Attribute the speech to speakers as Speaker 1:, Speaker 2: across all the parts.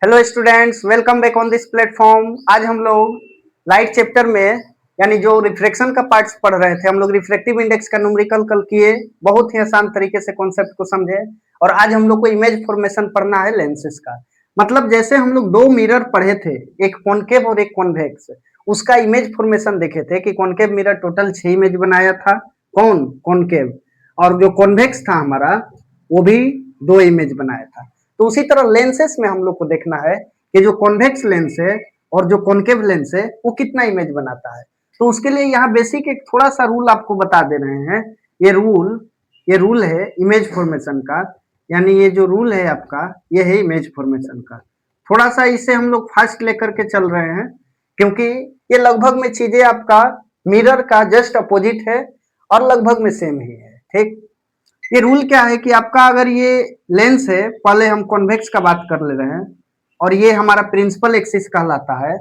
Speaker 1: Hello students, welcome back on this platform. आज हम लोग लाइट चैप्टर में यानी जो रिफ्रैक्शन का पार्ट्स पढ़ रहे थे, हम लोग रिफ्रैक्टिव इंडेक्स का न्यूमेरिकल कल किए, बहुत ही आसान तरीके से कॉन्सेप्ट को समझे। और आज हम लोग को इमेज फॉर्मेशन पढ़ना है लेंसेज का। मतलब जैसे हम लोग दो मिरर पढ़े थे, एक कॉनकेव और एक कॉन्वेक्स, उसका इमेज फॉर्मेशन देखे थे कि कॉनकेव मिरर टोटल 6 इमेज बनाया था, कौन कॉनकेव, और जो कॉन्वेक्स था हमारा वो भी 2 इमेज बनाया था। तो उसी तरह लेंसेस में हम लोग को देखना है कि जो कॉन्वेक्स लेंस है और जो कॉनकेव लेंस है वो कितना इमेज बनाता है। तो उसके लिए यहाँ बेसिक एक थोड़ा सा रूल आपको बता दे रहे हैं। ये रूल है इमेज फॉर्मेशन का, यानी ये जो रूल है आपका ये है इमेज फॉर्मेशन का। थोड़ा सा इसे हम लोग फास्ट लेकर के चल रहे हैं, क्योंकि ये लगभग में चीजें आपका मिरर का जस्ट अपोजिट है और लगभग में सेम ही है। ठीक, ये रूल क्या है कि आपका अगर ये लेंस है, पहले हम कॉन्वेक्स का बात कर ले रहे हैं, और ये हमारा प्रिंसिपल एक्सिस कहलाता है,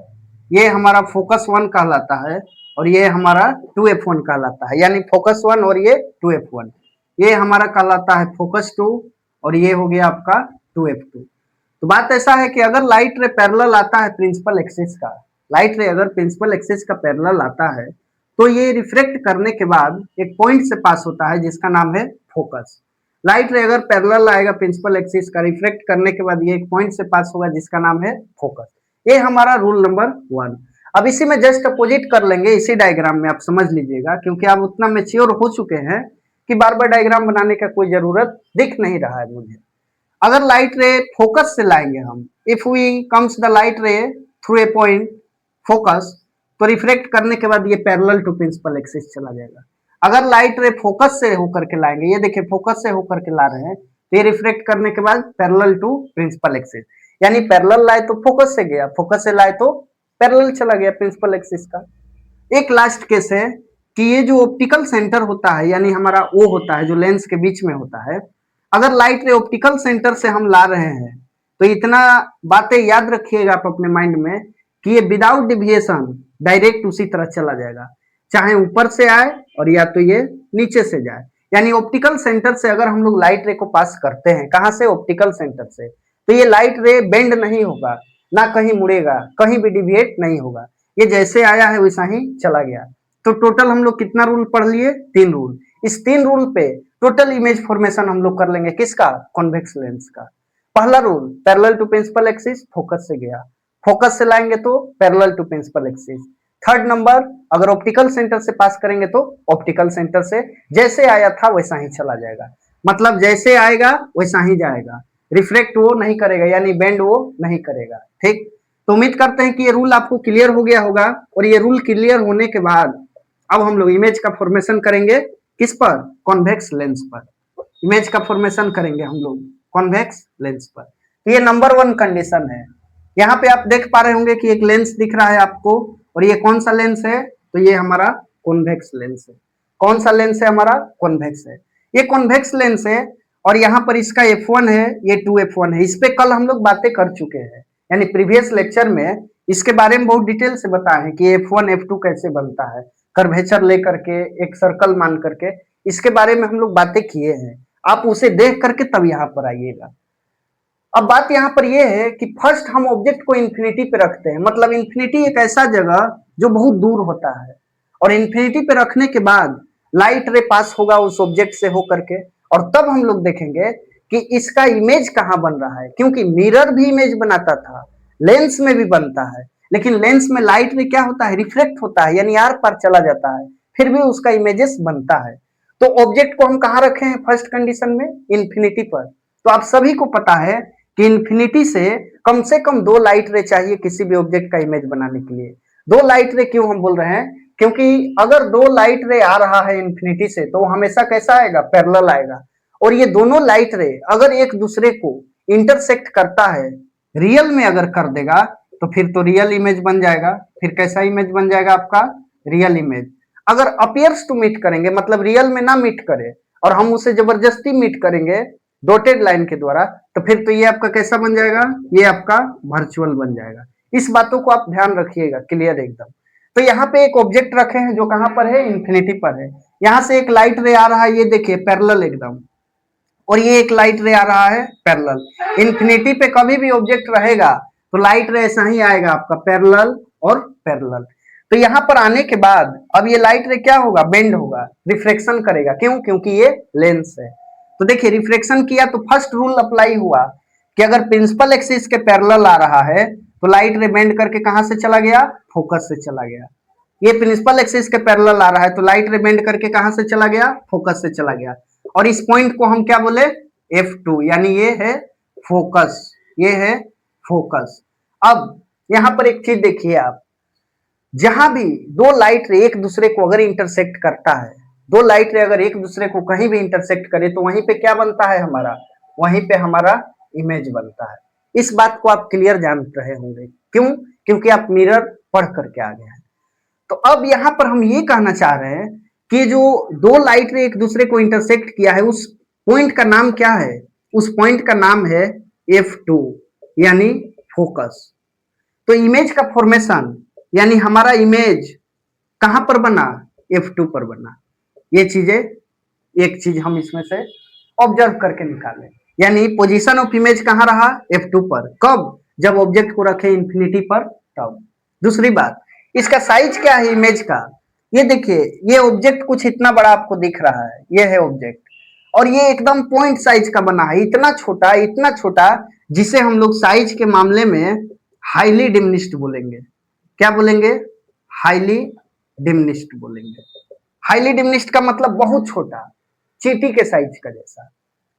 Speaker 1: ये हमारा फोकस 1 कहलाता है, और ये हमारा 2f1 कहलाता है। यानी फोकस 1 और ये 2f1, ये हमारा कहलाता है फोकस 2, और ये हो गया आपका 2f2। तो बात ऐसा है कि अगर लाइट रे पैरेलल आता है प्रिंसिपल एक्सिस का, लाइट रे अगर प्रिंसिपल एक्सिस का पैरेलल आता है तो ये रिफ्लेक्ट करने के बाद एक पॉइंट से पास होता है जिसका नाम है फोकस। लाइट रे अगर पैरेलल आएगा प्रिंसिपल एक्सिस का, रिफ्लेक्ट करने के बाद ये एक पॉइंट से पास होगा जिसका नाम है फोकस। ये हमारा रूल नंबर 1। अब इसी में जस्ट अपोजिट कर लेंगे, इसी डायग्राम में आप समझ लीजिएगा, क्योंकि आप उतना मेच्योर हो चुके हैं कि बार बार डायग्राम बनाने का कोई जरूरत दिख नहीं रहा है मुझे। अगर लाइट रे फोकस से लाएंगे हम, if we comes the light ray through a point focus, तो रिफ्लेक्ट करने के बाद ये पैरेलल टू प्रिंसिपल एक्सिस चला जाएगा। अगर लाइट रे फोकस से होकर के लाएंगे, ये देखिए फोकस से होकर के ला रहे हैं, तो ये रिफ्लेक्ट करने के बाद पैरेलल टू प्रिंसिपल एक्सिस। यानी पैरेलल लाए तो फोकस से गया, फोकस से लाए तो पैरेलल चला गया प्रिंसिपल एक्सिस का। एक लास्ट केस है कि ये जो ऑप्टिकल सेंटर होता है, यानी हमारा वो होता है जो लेंस के बीच में होता है, अगर लाइट रे ऑप्टिकल सेंटर से हम ला रहे हैं तो इतना बातें याद रखिएगा आप अपने माइंड में कि ये विदाउट डिविएशन डायरेक्ट उसी तरह चला जाएगा, चाहे ऊपर से आए और या तो ये नीचे से जाए। यानी ऑप्टिकल सेंटर से अगर हम लोग लाइट रे को पास करते हैं, कहां से, ऑप्टिकल सेंटर से, तो ये लाइट रे बेंड नहीं होगा, ना कहीं मुड़ेगा, कहीं भी डिविएट नहीं होगा, ये जैसे आया है वैसा ही चला गया। तो टोटल हम लोग कितना रूल पढ़ लिए, 3 रूल। इस 3 रूल पे टोटल इमेज फॉर्मेशन हम लोग कर लेंगे, किसका, कॉन्वेक्स लेंस का। पहला rule, parallel to principal axis, focus से गया, फोकस से लाएंगे तो parallel to principal axis. Third number, अगर ऑप्टिकल सेंटर से पास करेंगे तो ऑप्टिकल सेंटर से जैसे आया था वैसा ही चला जाएगा, मतलब जैसे आएगा वैसा ही जाएगा, रिफ्लेक्ट वो नहीं करेगा, यानी बेंड वो नहीं करेगा। ठीक, तो उम्मीद करते हैं कि ये रूल आपको क्लियर हो गया होगा। और ये रूल क्लियर होने के बाद अब हम लोग इमेज का फॉर्मेशन करेंगे, किस पर, कॉन्वेक्स लेंस पर। इमेज का फॉर्मेशन करेंगे हम लोग कॉन्वेक्स लेंस पर। तो ये नंबर 1 कंडीशन है। यहाँ पे आप देख पा रहे होंगे कि एक लेंस दिख रहा है आपको, और ये कौन सा लेंस है, तो ये हमारा कॉन्वेक्स लेंस है। कौन सा लेंस है, हमारा कॉन्वेक्स है, ये कॉन्वेक्स लेंस है। और यहाँ पर इसका f1 है, ये 2f1 है। इस पे कल हम लोग बातें कर चुके हैं, यानी प्रीवियस लेक्चर में इसके बारे में बहुत डिटेल से बताए हैं कि f1 f2 कैसे बनता है, कर्वेचर लेकर के, एक सर्कल मान करके, इसके बारे में हम लोग बातें किए हैं। आप उसे देख करके तब यहाँ पर आइएगा। अब बात यहाँ पर यह है कि फर्स्ट हम ऑब्जेक्ट को इन्फिनिटी पे रखते हैं, मतलब इन्फिनिटी एक ऐसा जगह जो बहुत दूर होता है, और इन्फिनिटी पे रखने के बाद लाइट रे पास होगा उस ऑब्जेक्ट से होकर के, और तब हम लोग देखेंगे कि इसका इमेज कहाँ बन रहा है, क्योंकि मिरर भी इमेज बनाता था, लेंस में भी बनता है, लेकिन लेंस में लाइट रे क्या होता है, रिफ्लेक्ट होता है, यानी आर पार चला जाता है, फिर भी उसका इमेजेस बनता है। तो ऑब्जेक्ट को हम कहाँ रखे हैं फर्स्ट कंडीशन में, इन्फिनिटी पर। तो आप सभी को पता है कि इन्फिनिटी से कम 2 लाइट रे चाहिए किसी भी ऑब्जेक्ट का इमेज बनाने के लिए। 2 लाइट रे क्यों हम बोल रहे हैं, क्योंकि अगर 2 लाइट रे आ रहा है इन्फिनिटी से तो हमेशा कैसा आएगा, पैरेलल आएगा। और ये दोनों लाइट रे अगर एक दूसरे को इंटरसेक्ट करता है, रियल में अगर कर देगा, तो फिर तो रियल इमेज बन जाएगा। फिर कैसा इमेज बन जाएगा आपका, रियल इमेज। अगर अपियर्स टू मीट करेंगे, मतलब रियल में ना मीट करे और हम उसे जबरदस्ती मीट करेंगे डॉटेड लाइन के द्वारा, तो फिर तो ये आपका कैसा बन जाएगा, ये आपका वर्चुअल बन जाएगा। इस बातों को आप ध्यान रखिएगा, क्लियर एकदम। तो यहाँ पे एक ऑब्जेक्ट रखे हैं जो कहां पर है, इन्फिनिटी पर है। यहां से एक लाइट रे आ रहा है, ये देखिए पैरेलल एकदम, और ये एक लाइट रे आ रहा है पैरेलल। इन्फिनिटी पे कभी भी ऑब्जेक्ट रहेगा तो लाइट रे ऐसा ही आएगा आपका पैरेलल और पैरेलल। तो यहाँ पर आने के बाद अब ये लाइट रे क्या होगा, बेंड होगा, रिफ्लेक्शन करेगा। क्यों? क्योंकि ये लेंस है। तो देखिए रिफ्लेक्शन किया तो फर्स्ट रूल अप्लाई हुआ कि अगर प्रिंसिपल एक्सिस के पैरेलल आ रहा है तो लाइट रे बेंड करके कहां से चला गया, फोकस से चला गया। ये प्रिंसिपल एक्सिस के पैरेलल आ रहा है तो लाइट रे बेंड करके कहां से चला गया, फोकस से चला गया। और इस पॉइंट को हम क्या बोले, F2, यानी ये है फोकस, ये है फोकस। अब यहां पर एक चीज देखिए आप, जहां भी दो लाइट रे एक दूसरे को अगर इंटरसेक्ट करता है, दो लाइट रे अगर एक दूसरे को कहीं भी इंटरसेक्ट करे तो वहीं पे क्या बनता है हमारा, वहीं पे हमारा इमेज बनता है। इस बात को आप क्लियर जान रहे होंगे। क्यों? क्योंकि आप मिरर पढ़ करके आ गए हैं। तो अब यहां पर हम ये कहना चाह रहे हैं कि जो दो लाइट रे एक दूसरे को इंटरसेक्ट किया है उस पॉइंट का नाम क्या है, उस पॉइंट का नाम है F2 यानी फोकस। तो इमेज का फॉर्मेशन यानी हमारा इमेज कहां पर बना, F2 पर बना। ये चीजें एक चीज हम इसमें से ऑब्जर्व करके निकालें, यानी पोजीशन ऑफ इमेज कहां रहा, F2 पर। कब? जब ऑब्जेक्ट को रखे इंफिनिटी पर, तब। दूसरी बात, इसका साइज क्या है इमेज का, ये देखिए ये ऑब्जेक्ट कुछ इतना बड़ा आपको दिख रहा है, ये है ऑब्जेक्ट, और ये एकदम पॉइंट साइज का बना है, इतना छोटा जिसे हम लोग साइज के मामले में हाईली डिमिनिश्ड बोलेंगे। क्या बोलेंगे? हाईली डिमिनिश्ड बोलेंगे। हाईली डिमिनिश्ड का मतलब बहुत छोटा, चींटी के साइज का जैसा।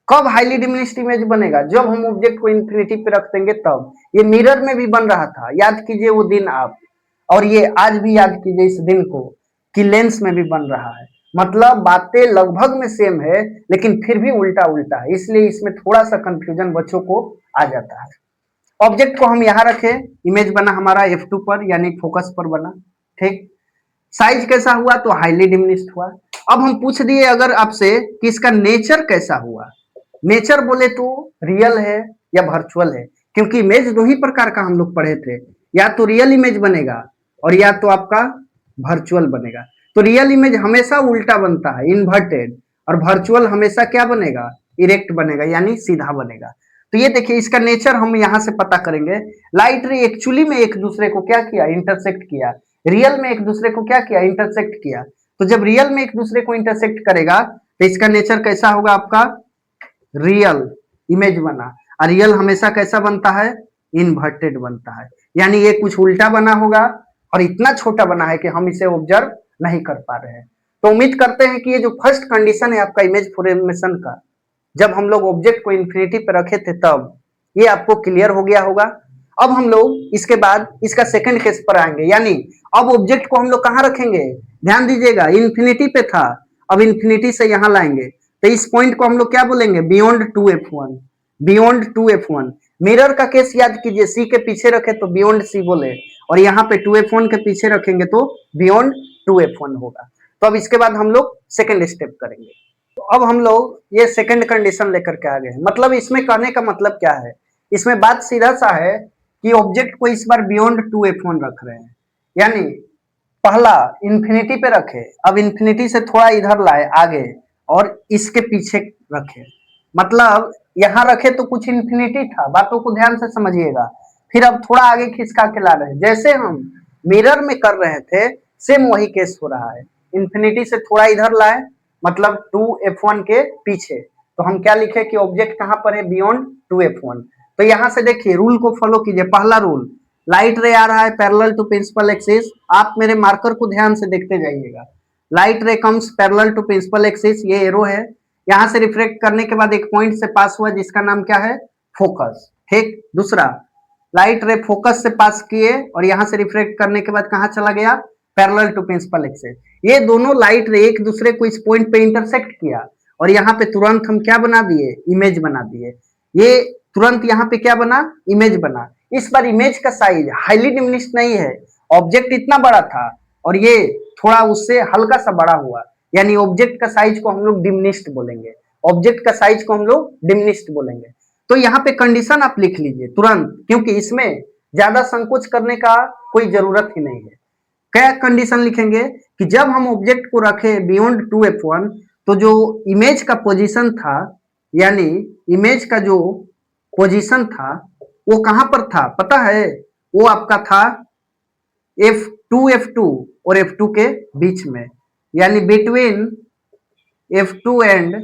Speaker 1: कब हाईली डिमिनिश्ड इमेज बनेगा, जब हम ऑब्जेक्ट को इंफिनिटी पे रख देंगे तब। ये मिरर में भी बन रहा था, याद कीजिए वो दिन आप, और ये आज भी याद कीजिए इस दिन को कि लेंस में भी बन रहा है। मतलब बातें लगभग में सेम है लेकिन फिर भी उल्टा उल्टा है, इसलिए इसमें थोड़ा सा कंफ्यूजन बच्चों को आ जाता है। ऑब्जेक्ट को हम यहां रखे, इमेज बना हमारा F2 पर यानी फोकस पर बना, ठीक। साइज कैसा हुआ, तो हाईली डिमिनिश्ड हुआ। अब हम पूछ दिए अगर आपसे कि इसका नेचर कैसा हुआ, नेचर बोले तो रियल है या वर्चुअल है, क्योंकि इमेज दो ही प्रकार का हम लोग पढ़े थे, या तो रियल इमेज बनेगा और या तो आपका वर्चुअल बनेगा। तो रियल इमेज हमेशा उल्टा बनता है, इन्वर्टेड, और वर्चुअल हमेशा क्या बनेगा, इरेक्ट बनेगा यानी सीधा बनेगा। तो ये देखिए इसका नेचर हम यहां से पता करेंगे। लाइट रे एक्चुअली में एक दूसरे को क्या किया, इंटरसेक्ट किया। रियल में एक दूसरे को क्या किया, इंटरसेक्ट किया। तो जब रियल में एक दूसरे को इंटरसेक्ट करेगा तो इसका नेचर कैसा होगा आपका, रियल इमेज बना। और रियल हमेशा कैसा बनता है, इन्वर्टेड बनता है, यानी ये कुछ उल्टा बना होगा और इतना छोटा बना है कि हम इसे ऑब्जर्व नहीं कर पा रहे हैं। तो उम्मीद करते हैं कि ये जो फर्स्ट कंडीशन है आपका इमेज फॉर्मेशन का, जब हम लोग ऑब्जेक्ट को इंफिनिटी पर रखे थे तब, ये आपको क्लियर हो गया होगा। अब हम लोग इसके बाद इसका सेकंड केस पर आएंगे, यानी अब ऑब्जेक्ट को हम लोग कहां रखेंगे, ध्यान दीजिएगा इंफिनिटी पे था, अब इंफिनिटी से यहां लाएंगे। तो इस पॉइंट को हम लोग क्या बोलेंगे, beyond 2f1, beyond 2f1। Mirror का केस याद कीजिए, सी के पीछे रखे तो बियॉन्ड सी बोले, और यहाँ पे 2f1 के पीछे रखेंगे तो बियॉन्ड 2f1 होगा। तो अब इसके बाद हम लोग सेकंड स्टेप करेंगे। तो अब हम लोग ये सेकंड कंडीशन लेकर के आ गए हैं। मतलब इसमें कहने का मतलब क्या है, इसमें बात सीधा सा है कि ऑब्जेक्ट को इस बार बियॉन्ड 2f1 रख रहे हैं, यानी पहला इंफिनिटी पे रखे, अब इंफिनिटी से थोड़ा इधर लाए आगे और इसके पीछे रखे। मतलब यहां रखे तो कुछ इंफिनिटी था, बातों को ध्यान से समझिएगा, फिर अब थोड़ा आगे खिसका के ला रहे हैं, जैसे हम मिरर में कर रहे थे सेम वही केस हो रहा है। इंफिनिटी से थोड़ा इधर लाए, मतलब 2f1 के पीछे, तो हम क्या लिखे कि ऑब्जेक्ट कहां पर है, बियॉन्ड 2f1। तो यहां से देखिए रूल को फॉलो कीजिए। पहला रूल, लाइट रे आ रहा है पैरेलल टू प्रिंसिपल एक्सिस, आप मेरे मार्कर को ध्यान से देखते जाइएगा। Light ray comes parallel to principal axis, ये एरो है, यहां से रिफ्लेक्ट करने के बाद एक पॉइंट से पास हुआ जिसका नाम क्या है, फोकस, ठीक। दूसरा, लाइट रे फोकस से पास किए और यहां से रिफ्लेक्ट करने के बाद कहां चला गया, पैरेलल टू प्रिंसिपल एक्सिस। ये दोनों लाइट रे एक दूसरे को इस पॉइंट पे इंटरसेक्ट किया और यहाँ पे तुरंत हम क्या बना दिए, इमेज बना दिए। ये तुरंत यहाँ पे क्या बना, इमेज बना। इस बार इमेज का साइज हाईली डिमिनिश्ड नहीं है, ऑब्जेक्ट इतना बड़ा था और ये थोड़ा उससे हल्का सा बड़ा हुआ, यानी ऑब्जेक्ट का साइज को हम लोग डिमिनिश्ड बोलेंगे, ऑब्जेक्ट का साइज को हम लोग डिमिनिश्ड बोलेंगे। तो यहाँ पे कंडीशन आप लिख लीजिए तुरंत, क्योंकि इसमें ज्यादा संकोच करने का कोई जरूरत ही नहीं है। क्या कंडीशन लिखेंगे कि जब हम ऑब्जेक्ट को रखें बियॉन्ड 2f1 तो जो इमेज का पोजीशन था, यानी इमेज का जो पोजीशन था वो कहां पर था पता है? वो आपका था F2 और F2 के बीच में, यानी बिटवीन F2 एंड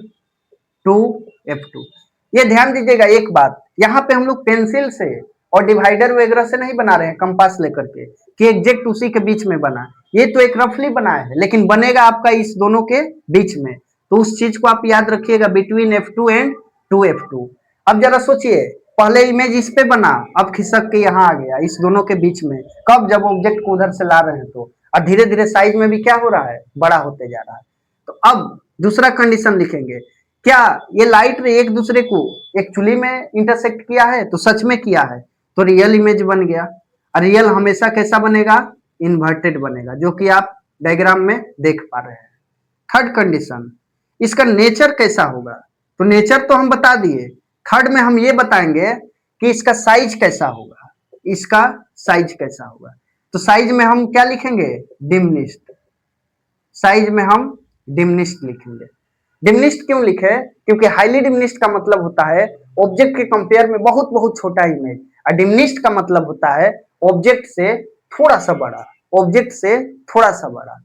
Speaker 1: 2F2। ये ध्यान दीजिएगा एक बात, यहाँ पे हम लोग पेंसिल से और डिवाइडर वगैरह से नहीं बना रहे हैं कंपास लेकर के कि एग्जैक्ट उसी के बीच में बना, ये तो एक रफली बनाया है, लेकिन बनेगा आपका इस दोनों के बीच में। तो उस चीज को आप याद रखिएगा, बिटवीन F2 एंड 2F2। अब जरा सोचिए, पहले इमेज इस पे बना, अब खिसक के यहाँ आ गया इस दोनों के बीच में, कब? जब ऑब्जेक्ट को उधर से ला रहे हैं तो, और धीरे धीरे साइज में भी क्या हो रहा है? बड़ा होते जा रहा है। तो अब दूसरा कंडीशन लिखेंगे, क्या ये लाइट रे एक दूसरे को एक्चुअली में इंटरसेक्ट किया है? तो सच में किया है, तो रियल इमेज बन गया। और रियल हमेशा कैसा बनेगा? इन्वर्टेड बनेगा, जो कि आप डायग्राम में देख पा रहे हैं। थर्ड कंडीशन, इसका नेचर कैसा होगा? तो नेचर तो हम बता दिए, थर्ड में हम ये बताएंगे कि इसका साइज कैसा होगा। इसका साइज कैसा होगा? तो साइज में हम क्या लिखेंगे? डिमिनिश्ड। साइज में हम डिमिनिश्ड लिखेंगे। डिमिनिश्ड क्यों लिखे? क्योंकि हाईली डिमिनिश्ड का मतलब होता है ऑब्जेक्ट के कंपेयर में बहुत बहुत छोटा इमेज, और डिमिनिश्ड का मतलब होता है ऑब्जेक्ट से थोड़ा सा बड़ा, ऑब्जेक्ट से थोड़ा सा बड़ा।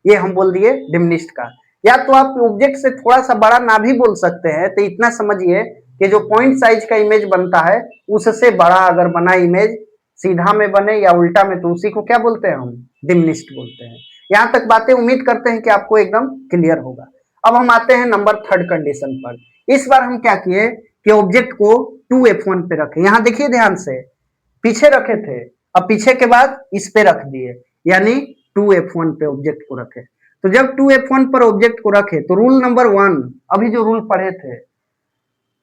Speaker 1: ये हम बोल दिए डिमिनिश्ड का। या तो आप ऑब्जेक्ट से थोड़ा सा बड़ा ना भी बोल सकते हैं, तो इतना समझिए कि जो पॉइंट साइज का इमेज बनता है उससे बड़ा अगर बना इमेज, सीधा में बने या उल्टा में, तो उसी को क्या बोलते हैं? हम डिमिनिश्ड बोलते हैं। यहाँ तक बातें उम्मीद करते हैं कि आपको एकदम क्लियर होगा। अब हम आते हैं नंबर थर्ड कंडीशन पर। इस बार हम क्या किए कि ऑब्जेक्ट को 2F1 पे रखे। यहाँ देखिए ध्यान से, पीछे रखे थे, अब पीछे के बाद इस पे रख दिए, यानी 2F1 पे ऑब्जेक्ट को रखे। तो जब 2F1 पर ऑब्जेक्ट को रखे तो रूल नंबर 1, अभी जो रूल पढ़े थे,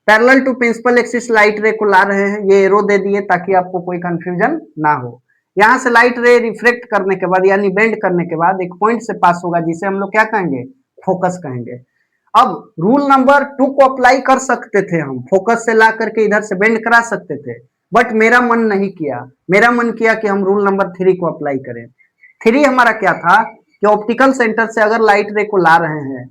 Speaker 1: parallel to principal axis light ray को ला रहे हैं, ये एरो दे दिए ताकि आपको कोई कंफ्यूजन ना हो। यहां से लाइट रे रिफ्लेक्ट करने के बाद, यानी बेंड करने के बाद एक पॉइंट से पास होगा, जिसे हम लोग क्या कहेंगे? फोकस कहेंगे। अब रूल नंबर 2 को अप्लाई कर सकते थे हम, फोकस से ला करके इधर से बेंड करा सकते थे, बट मेरा मन नहीं किया। मेरा मन किया कि हम रूल नंबर 3 को अप्लाई करें। 3 हमारा क्या था कि ऑप्टिकल सेंटर से अगर लाइट रे को ला रहे हैं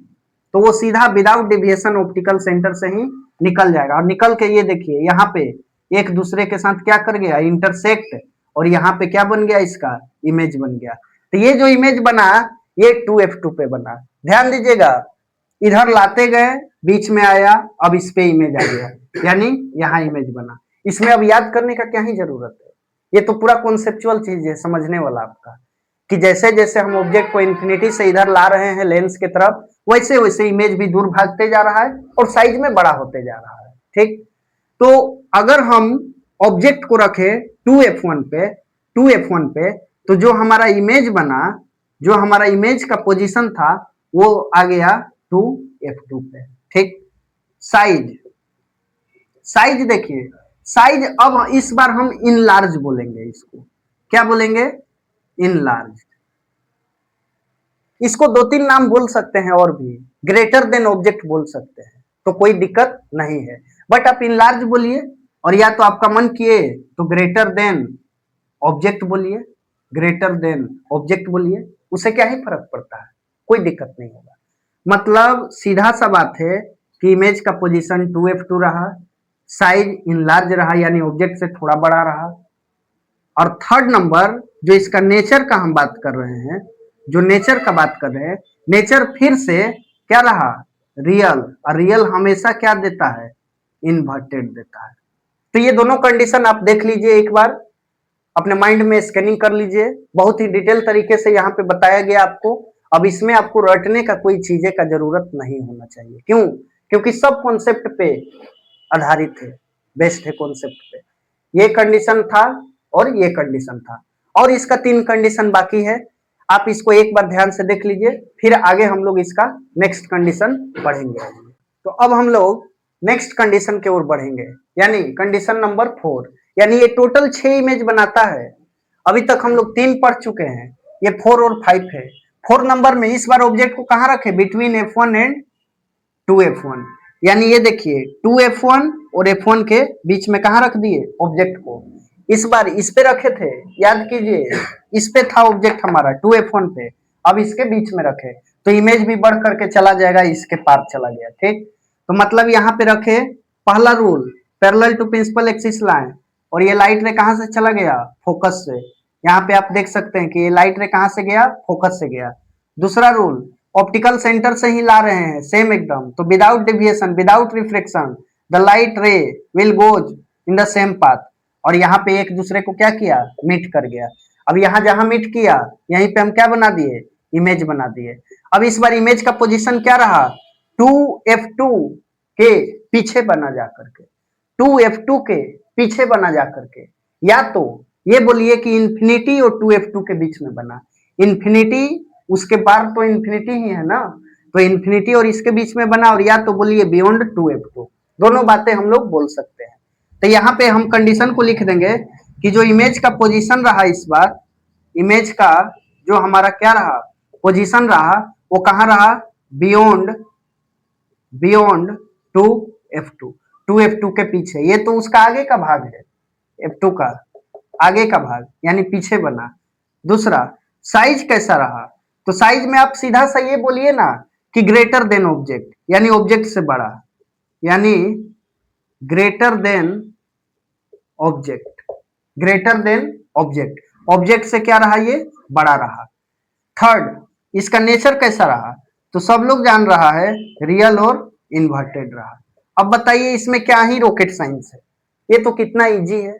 Speaker 1: तो वो सीधा विदाउट डिविएशन ऑप्टिकल सेंटर से ही निकल जाएगा, और निकल के ये देखिए यहाँ पे एक दूसरे के साथ क्या कर गया? इंटरसेक्ट, और यहाँ पे क्या बन गया? इसका इमेज बन गया। तो ये जो इमेज बना ये 2F2 पे बना। ध्यान दीजिएगा, इधर लाते गए, बीच में आया, अब इस पे इमेज आ गया, यानी यहाँ इमेज बना। इसमें अब याद करने का क्या ही जरूरत है, ये तो पूरा कॉन्सेप्चुअल चीज है, समझने वाला आपका, कि जैसे जैसे हम ऑब्जेक्ट को इन्फिनिटी से इधर ला रहे हैं लेंस के तरफ, वैसे वैसे इमेज भी दूर भागते जा रहा है और साइज में बड़ा होते जा रहा है। ठीक, तो अगर हम ऑब्जेक्ट को रखे 2F1 पे, 2F1 पे, तो जो हमारा इमेज बना, जो हमारा इमेज का पोजीशन था, वो आ गया 2F2 पे। ठीक, साइज, साइज देखिए, साइज अब इस बार हम इनलार्ज बोलेंगे। इसको क्या बोलेंगे? इनलार्ज। इसको 2-3 नाम बोल सकते हैं और भी, ग्रेटर देन ऑब्जेक्ट बोल सकते हैं, तो कोई दिक्कत नहीं है, बट आप इनलार्ज बोलिए, और या तो आपका मन किए तो ग्रेटर देन ऑब्जेक्ट बोलिए, ग्रेटर देन ऑब्जेक्ट बोलिए, उससे क्या ही फर्क पड़ता है, कोई दिक्कत नहीं होगा। मतलब सीधा सा बात है कि इमेज का पोजीशन 2F2 रहा, साइज इनलार्ज रहा, यानी ऑब्जेक्ट से थोड़ा बड़ा रहा, और थर्ड नंबर जो इसका नेचर का हम बात कर रहे हैं, जो नेचर का बात कर रहे हैं, नेचर फिर से क्या रहा? रियल, और रियल हमेशा क्या देता है? इन्वर्टेड देता है। तो ये दोनों कंडीशन आप देख लीजिए, एक बार अपने माइंड में स्कैनिंग कर लीजिए, बहुत ही डिटेल तरीके से यहाँ पे बताया गया आपको। अब इसमें आपको रटने का कोई चीजें का जरूरत नहीं होना चाहिए। क्यों? क्योंकि सब कॉन्सेप्ट पे आधारित है, बेस्ड है कॉन्सेप्ट पे। ये कंडीशन था और ये कंडीशन था, और इसका 3 कंडीशन बाकी है। आप इसको एक बार ध्यान से देख लीजिए, फिर आगे हम लोग इसका नेक्स्ट कंडीशन पढ़ेंगे। तो अब हम लोग नेक्स्ट कंडीशन की ओर बढ़ेंगे, यानी कंडीशन नंबर 4, यानी ये टोटल 6 इमेज बनाता है। अभी तक हम लोग 3 पढ़ चुके हैं, ये 4 और 5 है। 4 नंबर में इस बार ऑब्जेक्ट को कहाँ रखे? बिटवीन F1 एंड 2F1, यानी ये देखिए 2F1 और F1 के बीच में कहाँ रख दिए ऑब्जेक्ट को? इस बार इस पे रखे थे, याद कीजिए, इस पे था ऑब्जेक्ट हमारा 2F1 पे, अब इसके बीच में रखे तो इमेज भी बढ़ करके चला जाएगा, इसके पार चला गया। ठीक, तो मतलब यहाँ पे रखे, पहला rule parallel to principal axis line, और ये लाइट रे कहाँ से चला गया, फोकस से। यहाँ पे आप देख सकते हैं कि ये लाइट रे कहाँ से गया, फोकस से गया। दूसरा रूल, ऑप्टिकल सेंटर से ही ला रहे हैं, सेम एकदम, तो without deviation, without reflection, the light रे will goes in the same path. और यहाँ पे एक दूसरे को क्या किया, मीट कर गया। अब यहाँ जहां मीट किया, यहीं पे हम क्या बना दिए, इमेज बना दिए। अब इस बार इमेज का पोजीशन क्या रहा, 2f2 के पीछे बना जा करके, 2f2 के पीछे बना जा करके, या तो ये बोलिए कि इंफिनिटी और 2f2 के बीच में बना। इंफिनिटी उसके पार तो इंफिनिटी ही है ना, तो इंफिनिटी और इसके बीच में बना, और या तो बोलिए बियॉन्ड 2f2। दोनों बातें हम लोग बोल सकते हैं। तो यहाँ पे हम कंडीशन को लिख देंगे कि जो इमेज का पोजीशन रहा, इस बार इमेज का जो हमारा क्या रहा, पोजीशन रहा, वो कहाँ रहा, बियॉन्ड बियॉन्ड 2f2, 2f2 के पीछे। ये तो उसका आगे का भाग है, f2 का आगे का भाग, यानी पीछे बना। दूसरा, साइज कैसा रहा, तो साइज में आप सीधा सा ये बोलिए ना कि ग्रेटर देन ऑब्जेक्ट, यानी ऑब्जेक्ट से बड़ा, यानी greater than object, greater than object, object से क्या रहा, ये बड़ा रहा। थर्ड, इसका नेचर कैसा रहा, तो सब लोग जान रहा है रियल और इन्वर्टेड रहा। अब बताइए इसमें क्या ही रॉकेट साइंस है, ये तो कितना इजी है,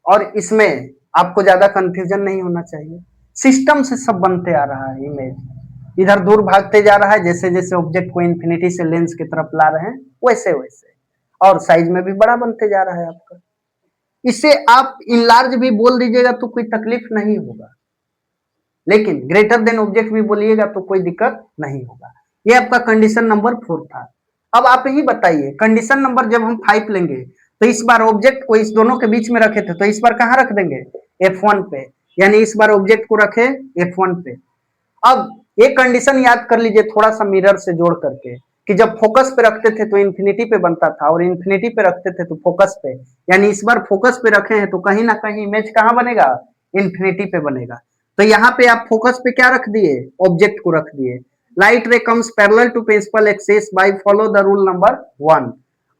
Speaker 1: और इसमें आपको ज्यादा कंफ्यूजन नहीं होना चाहिए। सिस्टम से सब बनते आ रहा है, इमेज इधर दूर भागते जा रहा है, जैसे जैसे ऑब्जेक्ट को इन्फिनिटी से लेंस की तरफ ला रहे हैं वैसे वैसे, और साइज में भी बड़ा बनते जा रहा है आपका। इसे आप इनलार्ज भी बोल दीजिएगा तो कोई तकलीफ नहीं होगा, लेकिन ग्रेटर देन ऑब्जेक्ट भी बोलिएगा तो कोई दिक्कत नहीं होगा। ये आपका कंडीशन नंबर 4 था। अब आप ही बताइए, कंडीशन नंबर जब हम 5 लेंगे तो इस बार ऑब्जेक्ट को इस दोनों के बीच में रखे थे, तो इस बार कहाँ रख देंगे, F1 पे, यानी इस बार ऑब्जेक्ट को रखे F1 पे। अब एक कंडीशन याद कर लीजिए थोड़ा सा मिरर से जोड़ करके, कि जब फोकस पे रखते थे तो इन्फिनिटी पे बनता था, और इन्फिनिटी पे रखते थे तो फोकस पे, यानी इस बार फोकस पे रखे हैं तो कहीं ना कहीं इमेज कहाँ बनेगा, इन्फिनिटी पे बनेगा। तो यहाँ पे आप फोकस पे क्या रख दिए, ऑब्जेक्ट को रख दिए। Light ray comes parallel to principal axis by follow the rule number 1,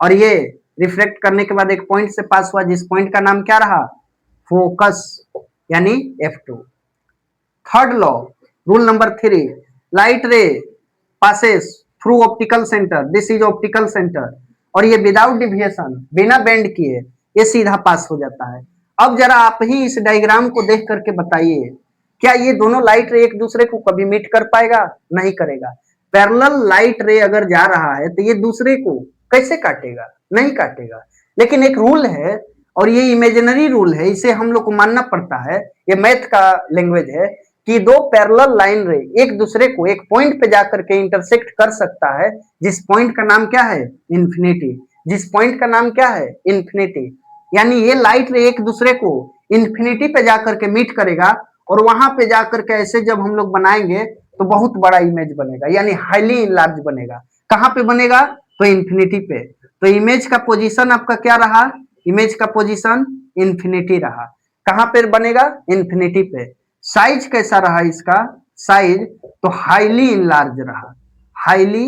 Speaker 1: और ये रिफ्लेक्ट करने के बाद एक पॉइंट से पास हुआ, जिस पॉइंट का नाम क्या रहा, फोकस, यानी F2। Third law, rule number 3, light ray passes through optical centre, this is optical centre, और ये विदाउट डिविएशन, बिना बेंड किए ये सीधा पास हो जाता है। अब जरा आप ही इस डायग्राम को देख करके बताइए, क्या ये दोनों लाइट रे एक दूसरे को कभी मीट कर पाएगा, नहीं करेगा। पैरेलल लाइट रे अगर जा रहा है तो ये दूसरे को कैसे काटेगा, नहीं काटेगा। लेकिन एक रूल है, और ये इमेजिनरी रूल है, इसे हम लोग को मानना पड़ता है, ये मैथ का लैंग्वेज है, कि दो पैरेलल लाइन रे एक दूसरे को एक पॉइंट पे जाकर के इंटरसेक्ट कर सकता है, जिस पॉइंट का नाम क्या है, इन्फिनिटी, जिस पॉइंट का नाम क्या है, इन्फिनिटी। यानी ये लाइट रे एक दूसरे को इन्फिनिटी पे जाकर के मीट करेगा, और वहां पे जाकर के ऐसे जब हम लोग बनाएंगे तो बहुत बड़ा इमेज बनेगा, यानी हाईली इनलार्ज बनेगा। कहाँ पे बनेगा, तो इन्फिनिटी पे। तो इमेज का पोजीशन आपका क्या रहा, इमेज का पोजीशन इन्फिनिटी रहा। कहाँ पे बनेगा, इन्फिनिटी पे। साइज कैसा रहा इसका, साइज तो हाईली इनलार्ज रहा, हाईली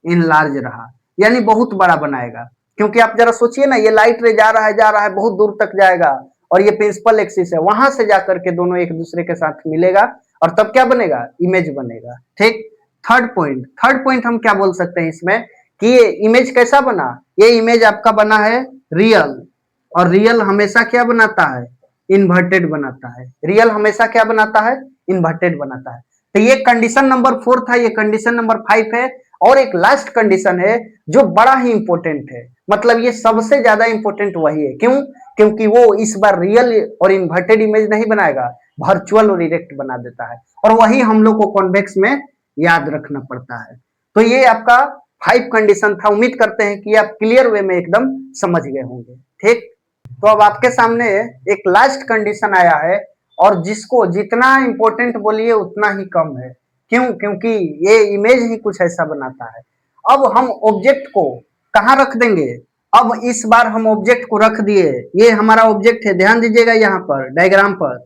Speaker 1: इनलार्ज रहा, यानी बहुत बड़ा बनाएगा। क्योंकि आप जरा सोचिए ना, ये लाइट रे जा रहा है बहुत दूर तक जाएगा, और ये प्रिंसिपल एक्सिस है, वहां से जाकर के दोनों एक दूसरे के साथ मिलेगा, और तब क्या बनेगा, इमेज बनेगा। ठीक। थर्ड पॉइंट हम क्या बोल सकते हैं इसमें, कि ये इमेज कैसा बना, ये इमेज आपका बना है रियल, और रियल हमेशा क्या बनाता है, इन्वर्टेड बनाता है। रियल हमेशा क्या बनाता है, इन्वर्टेड बनाता है। तो ये कंडीशन नंबर 4 था, ये कंडीशन नंबर 5 है। और एक लास्ट कंडीशन है जो बड़ा ही इंपॉर्टेंट है, मतलब ये सबसे ज्यादा इंपॉर्टेंट वही है। क्यों, क्योंकि वो इस बार रियल और इन्वर्टेड इमेज नहीं बनाएगा, वर्चुअल और इरेक्ट बना देता है, और वही हम लोग को कॉन्वेक्स में याद रखना पड़ता है। तो ये आपका 5 कंडीशन था। उम्मीद करते हैं कि आप क्लियर वे में एकदम समझ गए होंगे। ठीक। तो अब आपके सामने एक लास्ट कंडीशन आया है, और जिसको जितना इंपॉर्टेंट बोलिए उतना ही कम है। क्यों, क्योंकि ये इमेज ही कुछ ऐसा बनाता है। अब हम ऑब्जेक्ट को कहाँ रख देंगे, अब इस बार हम ऑब्जेक्ट को रख दिए, ये हमारा ऑब्जेक्ट है, ध्यान दीजिएगा यहाँ पर डायग्राम पर।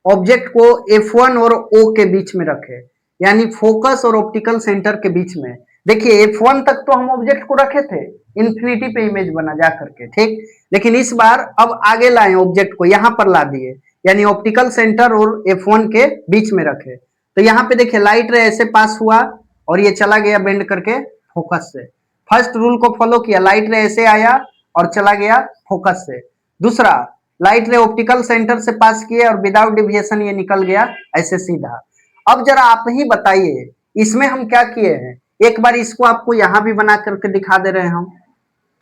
Speaker 1: ऑब्जेक्ट को F1 और O के बीच में रखे, यानी फोकस और ऑप्टिकल सेंटर के बीच में। देखिए F1 तक तो हम ऑब्जेक्ट को रखे थे, इन्फिनिटी पे इमेज बना जा करके, ठीक। लेकिन इस बार अब आगे लाए ऑब्जेक्ट को, यहाँ पर ला दिए, यानी ऑप्टिकल सेंटर और F1 के बीच में रखे। तो यहाँ पे देखिए लाइट रे ऐसे पास हुआ और ये चला गया बेंड करके फोकस से। फर्स्ट रूल को फॉलो किया, लाइट रे ऐसे आया और चला गया फोकस से। दूसरा, लाइट रे ऑप्टिकल सेंटर से पास किए और विदाउट डिविएशन ये निकल गया ऐसे सीधा। अब जरा आप ही बताइए इसमें हम क्या किए हैं। एक बार इसको आपको यहाँ भी बना करके दिखा दे रहे हैं हम,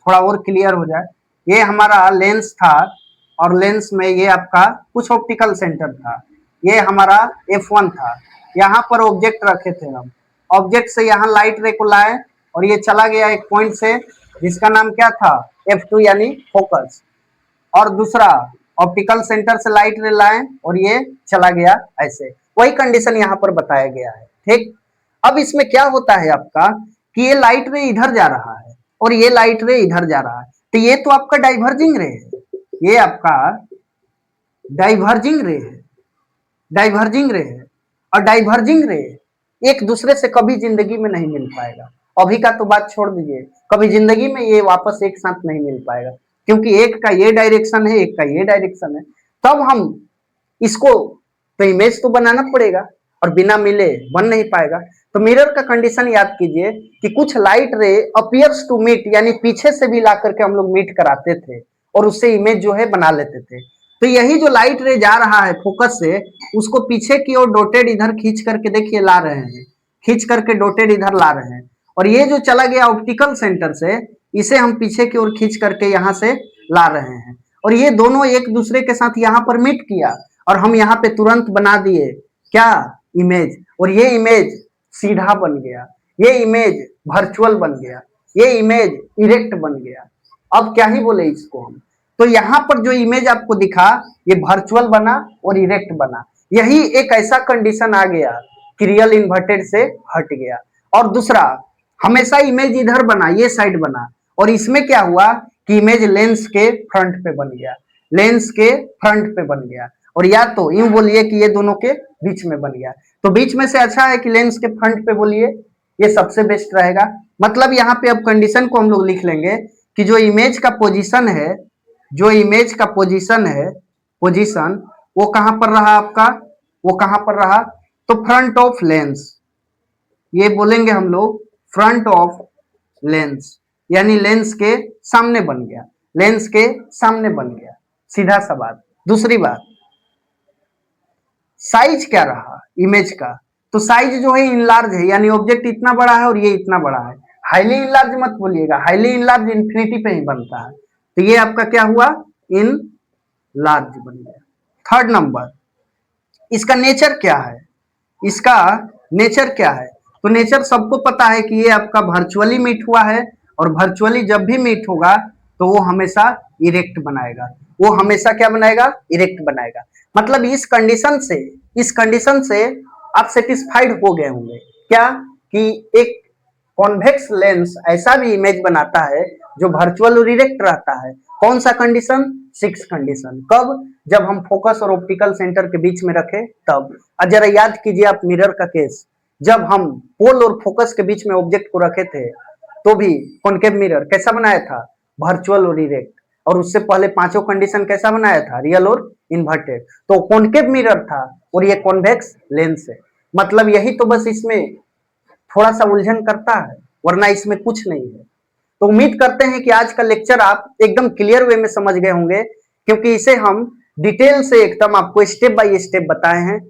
Speaker 1: थोड़ा और क्लियर हो जाए। ये हमारा लेंस था और लेंस में ये आपका कुछ ऑप्टिकल सेंटर था, ये हमारा F1 था। यहाँ पर ऑब्जेक्ट रखे थे हम, ऑब्जेक्ट से यहाँ लाइट रे को लाए और ये चला गया एक पॉइंट से जिसका नाम क्या था, F2 यानी फोकस। और दूसरा, ऑप्टिकल सेंटर से लाइट रे लाए और ये चला गया ऐसे। वही कंडीशन यहाँ पर बताया गया है, ठीक। अब इसमें क्या होता है आपका कि ये लाइट रे इधर जा रहा है और ये लाइट रे इधर जा रहा है, तो ये तो आपका डाइवर्जिंग रे है, ये आपका डाइवर्जिंग रे है, डाइवर्जिंग रे है। और डाइवर्जिंग रे एक दूसरे से कभी जिंदगी में नहीं मिल पाएगा। अभी का तो बात छोड़ दीजिए, कभी जिंदगी में ये वापस एक साथ नहीं मिल पाएगा, क्योंकि एक का ये डायरेक्शन है, एक का ये डायरेक्शन है। तब हम इसको तो इमेज तो बनाना पड़ेगा और बिना मिले बन नहीं पाएगा। तो मिरर का कंडीशन याद कीजिए कि कुछ लाइट रे अपीयर्स टू मीट, यानी पीछे से भी ला करके हम लोग मीट कराते थे और उससे इमेज जो है बना लेते थे। तो यही जो लाइट रे जा रहा है फोकस से, उसको पीछे की ओर डॉटेड इधर खींच करके देखिए ला रहे हैं, खींच करके डॉटेड इधर ला रहे हैं। और ये जो चला गया ऑप्टिकल सेंटर से, इसे हम पीछे की ओर खींच करके यहाँ से ला रहे हैं। और ये दोनों एक दूसरे के साथ यहाँ पर मीट किया और हम यहाँ पे तुरंत बना दिए क्या, इमेज। और ये इमेज सीधा बन गया, ये इमेज वर्चुअल बन गया, ये इमेज इरेक्ट बन गया। अब क्या ही बोले इसको हम। तो यहाँ पर जो इमेज आपको दिखा, ये वर्चुअल बना और इरेक्ट बना। यही एक ऐसा कंडीशन आ गया कि रियल इन्वर्टेड से हट गया। और दूसरा, हमेशा इमेज इधर बना, ये साइड बना, और इसमें क्या हुआ कि इमेज लेंस के फ्रंट पे बन गया, लेंस के फ्रंट पे बन गया। और या तो यूं बोलिए कि ये दोनों के बीच में बन गया। तो बीच में से अच्छा है कि लेंस के फ्रंट पे बोलिए, ये सबसे बेस्ट रहेगा। मतलब यहाँ पे अब कंडीशन को हम लोग लिख लेंगे कि जो इमेज का पोजीशन है, जो इमेज का पोजीशन है, पोजीशन वो कहां पर रहा आपका, वो कहां पर रहा, तो फ्रंट ऑफ लेंस। ये बोलेंगे हम लोग फ्रंट ऑफ लेंस, यानी लेंस के सामने बन गया, लेंस के सामने बन गया, सीधा सा बात। दूसरी बात, साइज क्या रहा इमेज का, तो साइज जो है इनलार्ज है, यानी ऑब्जेक्ट इतना बड़ा है और ये इतना बड़ा है। हाईली इनलार्ज मत बोलिएगा, हाईली इनलार्ज इन्फिनिटी पे ही बनता है। तो ये आपका क्या हुआ, इन लार्ज बन गया। थर्ड नंबर, इसका नेचर क्या है, इसका नेचर क्या है, तो नेचर सबको पता है कि ये आपका वर्चुअली मीट हुआ है और वर्चुअली जब भी मीट होगा तो वो हमेशा इरेक्ट बनाएगा, वो हमेशा क्या बनाएगा, इरेक्ट बनाएगा। मतलब इस कंडीशन से, इस कंडीशन से आप सेटिस्फाइड हो गए होंगे क्या, कि एक कॉन्वेक्स लेंस ऐसा भी इमेज बनाता है जो वर्चुअल और इरेक्ट रहता है। कौन सा कंडीशन, 6 कंडीशन। कब, जब हम फोकस और ऑप्टिकल सेंटर के बीच में रखे तब। जरा याद कीजिए आप मिरर का केस, जब हम पोल और फोकस के बीच में ऑब्जेक्ट को रखे थे तो भी कॉन्केव मिरर कैसा बनाया था, वर्चुअल और इरेक्ट। और उससे पहले पांचों कंडीशन कैसा बनाया था, रियल और इन्वर्टेड। तो कॉन्केव मिरर था और ये कॉन्वेक्स लेंस है। मतलब यही तो बस इसमें थोड़ा सा उलझन करता है, वरना इसमें कुछ नहीं है। तो उम्मीद करते हैं कि आज का लेक्चर आप एकदम क्लियर वे में समझ गए होंगे, क्योंकि इसे हम डिटेल से एकदम आपको स्टेप बाय स्टेप बताए हैं।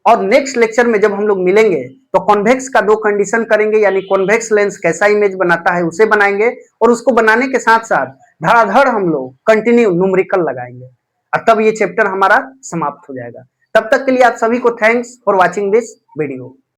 Speaker 1: और नेक्स्ट लेक्चर में जब हम लोग मिलेंगे तो कॉन्वेक्स का 2 कंडीशन करेंगे, यानी कॉन्वेक्स लेंस कैसा इमेज बनाता है उसे बनाएंगे, और उसको बनाने के साथ साथ धड़ाधड़ हम लोग कंटिन्यू न्यूमेरिकल लगाएंगे, और तब ये चैप्टर हमारा समाप्त हो जाएगा। तब तक के लिए आप सभी को thanks for watching this video.